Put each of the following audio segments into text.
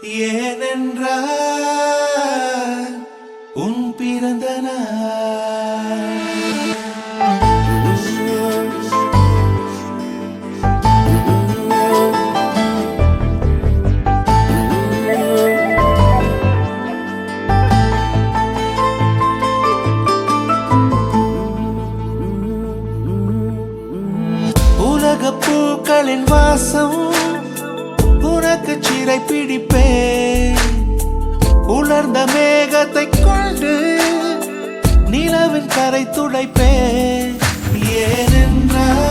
ஏனென்றால் உன் பிறந்த நாள். உலகப் பூக்களின் வாசம் உனக்கு சிறை பிடிப்பேன். உலர்ந்த மேகத்தை கொண்டு நிலவின் கரை துடைப்பேன். ஏனென்றால்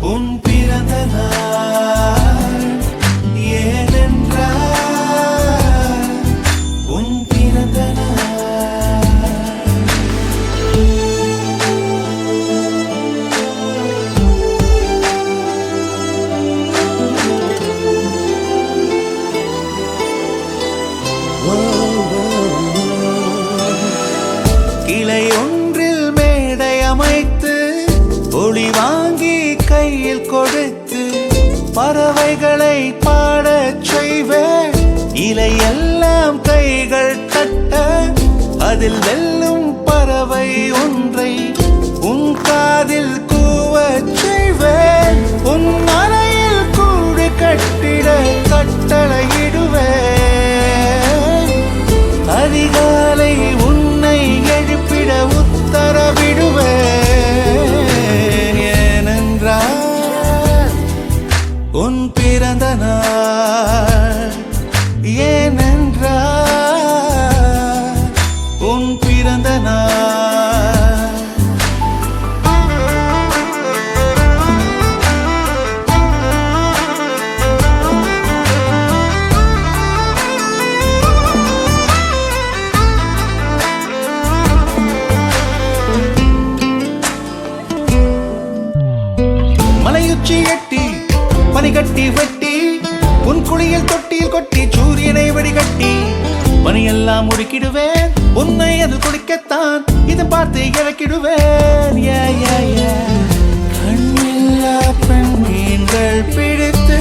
உன் பிறந்த நாள். ஏனென்றால் உன் பிறந்த நாள். கிளை ஒன்றில் மேடை அமைத்து ஒளி வாங்கி கையில் கொடுத்து பறவைகளை பாடச் செய்வேன். இலையெல்லாம் கைகள் தட்ட அதில் வெல்லும் பறவை ஒன்றை உன் காதில் கூவச் செய்வேன். உன் அறையில் கூடு கட்டிட கட்டளையிடுவேன். அதிகாலை உன்னை எழுப்பிட உத்தரவிடுவேன். ஏனென்றால் உன் பிறந்த நாள். ஏனென்றால் உன் பிறந்த நாள். மலையுச்சி எட்டி பனிகட்டி வெட்டி உன் குளியில் தொட்டியில் கொட்டி சூரியனை வடிகட்டி பனியெல்லாம் முடுக்கிடுவேன். உன்னை அது குடிக்கத்தான் இது பார்த்து இறக்கிடுவேன். கண்ணில்லா பெண் மீன்கள் பிடித்து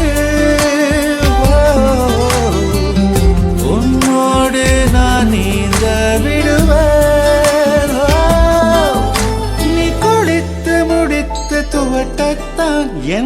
உன்னோடு நான் நீந்த விடுவேன். நீ குளித்து முடித்து துவட்டத்தான் என்